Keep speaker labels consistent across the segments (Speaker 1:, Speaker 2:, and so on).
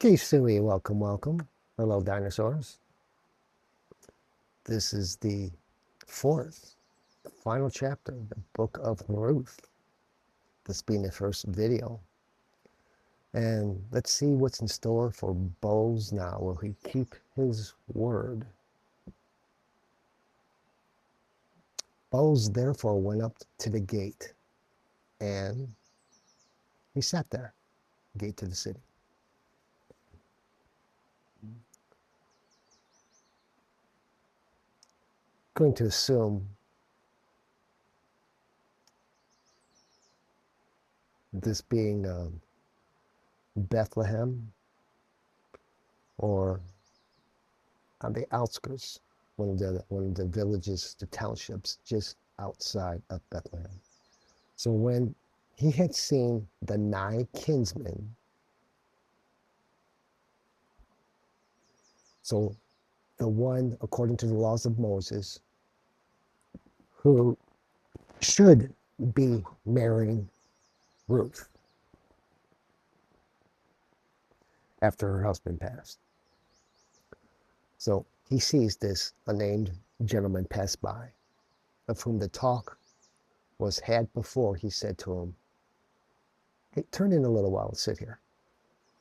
Speaker 1: Okay, Suey, welcome, welcome. Hello, dinosaurs. This is the fourth, final chapter, the book of Ruth. This being the first video. And let's see what's in store for Booz now. Will he keep his word? Booz therefore went up to the gate, and he sat there, gate to the city. Going to assume this being Bethlehem or on the outskirts, one of the villages, the townships just outside of Bethlehem. So when he had seen the 9 kinsmen, so the one according to the laws of Moses who should be marrying Ruth after her husband passed. So he sees this unnamed gentleman pass by, of whom the talk was had before. He said to him, "Hey, turn in a little while and sit here,"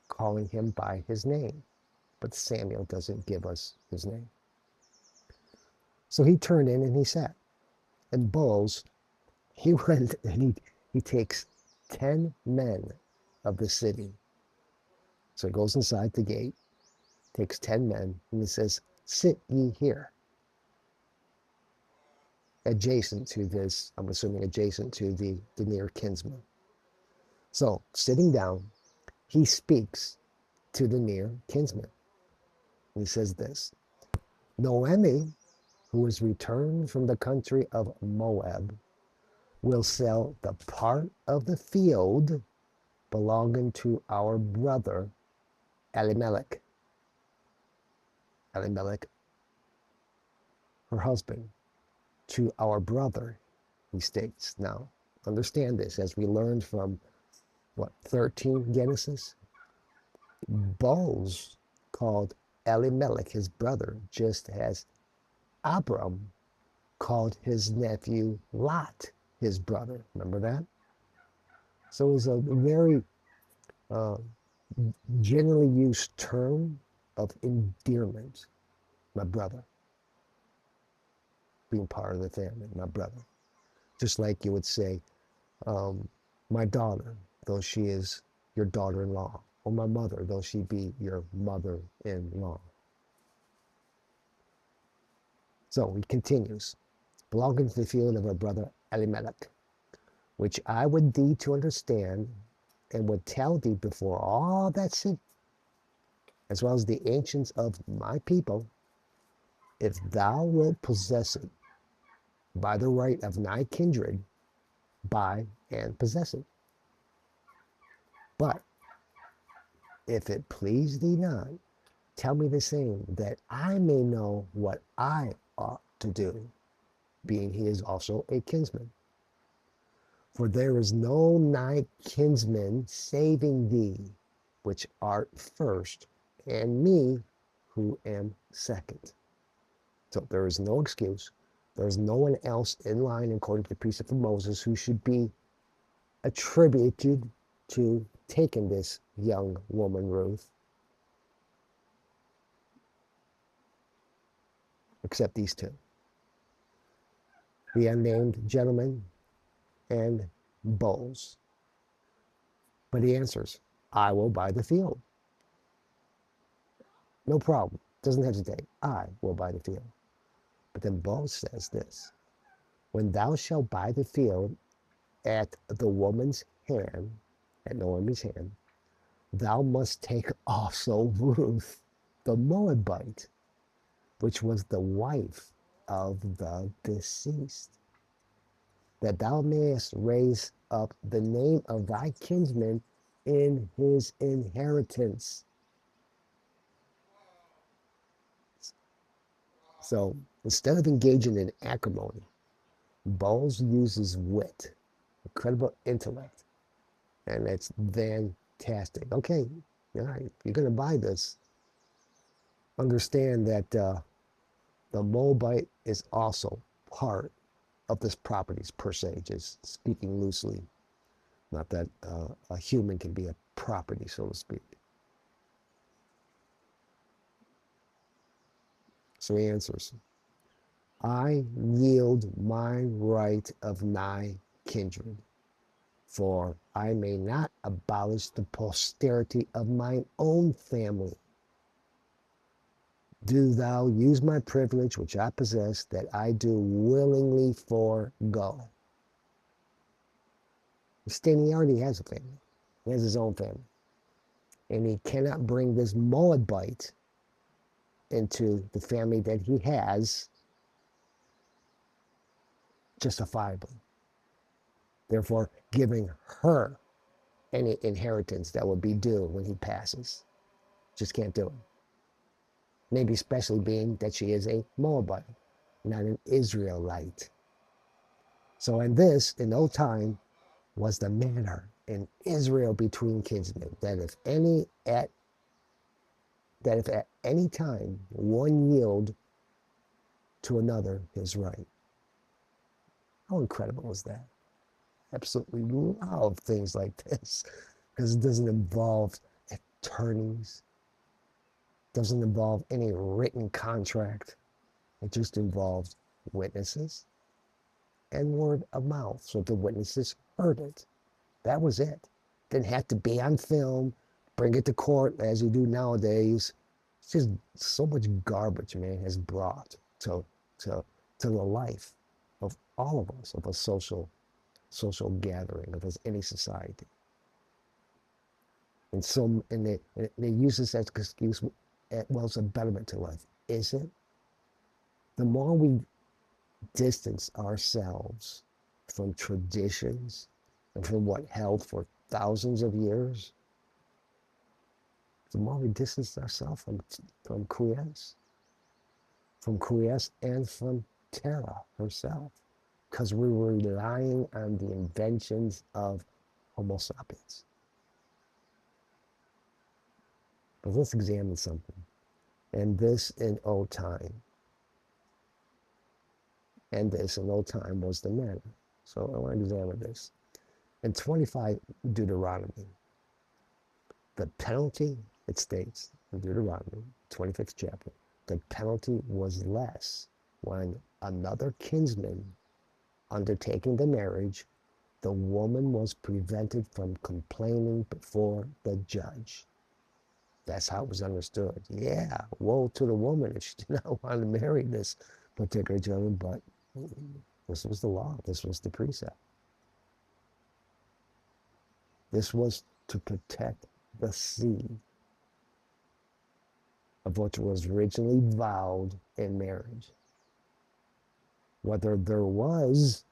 Speaker 1: calling him by his name. But Samuel doesn't give us his name. So he turned in and he sat. And Booz, he went and he takes 10 men of the city. So he goes inside the gate, takes 10 men, and he says, "Sit ye here." Adjacent to this, I'm assuming adjacent to the near kinsman. So sitting down, he speaks to the near kinsman. He says this: "Noemi, who is returned from the country of Moab, will sell the part of the field belonging to our brother Elimelech." Elimelech, her husband, "to our brother," he states. Now, understand this, as we learned from, 13 Genesis? Booz called Elimelech his brother, just as Abram called his nephew Lot his brother. Remember that? So it was a very generally used term of endearment. My brother. Being part of the family, my brother. Just like you would say, my daughter, though she is your daughter-in-law, or my mother, though she be your mother-in-law. So he continues, "belonging to the field of our brother Elimelech, which I would thee to understand, and would tell thee before all that sit, as well as the ancients of my people, if thou wilt possess it by the right of thy kindred, buy and possess it. But if it please thee not, tell me the same, that I may know what I ought to do, being he is also a kinsman. For there is no nigh kinsman saving thee, which art first, and me, who am second." So there is no excuse. There is no one else in line according to the precept of Moses who should be attributed to taking this young woman, Ruth, except these two, the unnamed gentleman and Booz. But he answers, "I will buy the field." No problem. Doesn't hesitate. "I will buy the field." But then Booz says this: "When thou shalt buy the field at the woman's hand, at Noemi's hand, thou must take also Ruth, the Moabite, which was the wife of the deceased, that thou mayest raise up the name of thy kinsman in his inheritance." So instead of engaging in acrimony, Booz uses incredible intellect, and it's fantastic. Okay, All right, if you're going to buy this, understand that the Moabite is also part of this properties per se, just speaking loosely. Not that a human can be a property, so to speak. So he answers, I yield my right of nigh kindred, for I may not abolish the posterity of mine own family. Do thou use my privilege which I possess, that I do willingly forego. He already has a family. He has his own family. And he cannot bring this Moabite into the family that he has justifiably. Therefore, giving her any inheritance that would be due when he passes. Just can't do it. Maybe especially being that she is a Moabite, not an Israelite. So in this, in no time, was the manner in Israel between kinsmen, that if at any time one yield to another his right. How incredible is that? Absolutely love things like this because it doesn't involve attorneys, doesn't involve any written contract. It just involves witnesses and word of mouth. So the witnesses heard it. That was it. Didn't have to be on film, bring it to court as you do nowadays. It's just so much garbage, man, has brought to the life of all of us, of a social gathering, of any society. And they use this as an excuse, well, it's a betterment to life. Is it? The more we distance ourselves from traditions and from what held for thousands of years, the more we distance ourselves from Quies, and from Terra herself, because we were relying on the inventions of Homo sapiens. But let's examine something. And this in old time. And this in old time was the manner. So I want to examine this. In 25 Deuteronomy, the penalty, it states in Deuteronomy, 25th chapter, the penalty was less when another kinsman undertaking the marriage, the woman was prevented from complaining before the judge. That's how it was understood. Yeah, woe to the woman if she did not want to marry this particular gentleman, but this was the law. This was the precept. This was to protect the seed of what was originally vowed in marriage. Whether there was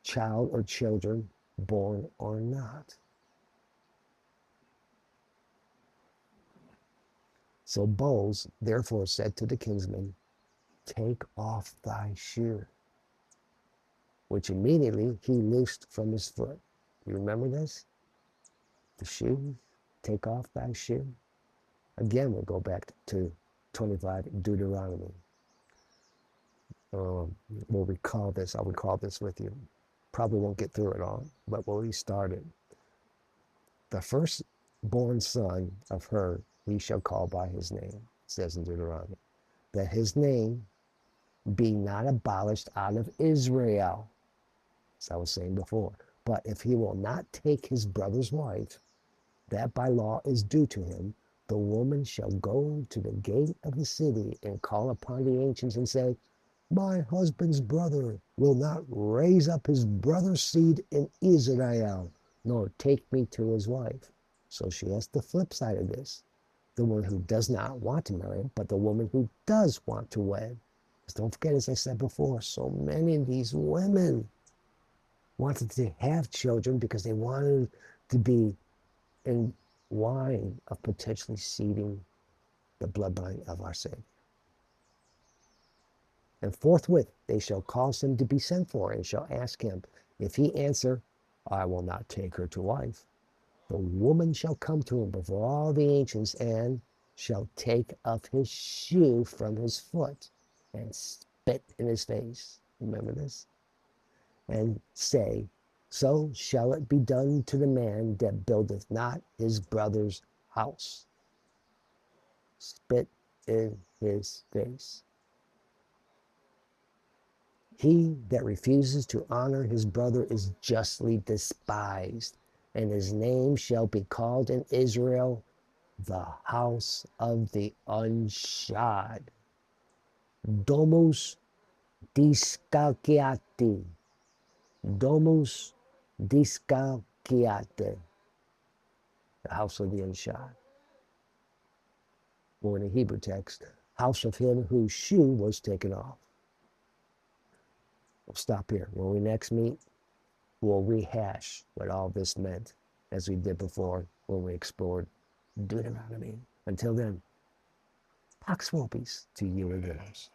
Speaker 1: child or children born or not. So Booz therefore said to the kinsman, take off thy shoe, which immediately he loosed from his foot. You remember this? The shoe, take off thy shoe. Again, we'll go back to 25 Deuteronomy. We'll recall this. I'll recall this with you. Probably won't get through it all, but we'll restart it. The firstborn son of her he shall call by his name, it says in Deuteronomy, that his name be not abolished out of Israel, as I was saying before. But if he will not take his brother's wife, that by law is due to him, the woman shall go to the gate of the city and call upon the ancients and say, my husband's brother will not raise up his brother's seed in Israel, nor take me to his wife. So she has the flip side of this. The woman who does not want to marry him, but the woman who does want to wed. Because don't forget, as I said before, so many of these women wanted to have children because they wanted to be in line of potentially seeding the bloodline of our Savior. And forthwith they shall cause him to be sent for, and shall ask him. If he answer, I will not take her to wife, The woman shall come to him before all the ancients and shall take of his shoe from his foot and spit in his face. Remember this? And say, so shall it be done to the man that buildeth not his brother's house. Spit in his face. He that refuses to honor his brother is justly despised, and his name shall be called in Israel the house of the unshod. Domus discalciati. Domus discalciate. The house of the unshod. Or in the Hebrew text, house of him whose shoe was taken off. We'll stop here. When we next meet, we'll rehash what all this meant as we did before when we explored Deuteronomy. Until then, Pax Vobis to you and yours.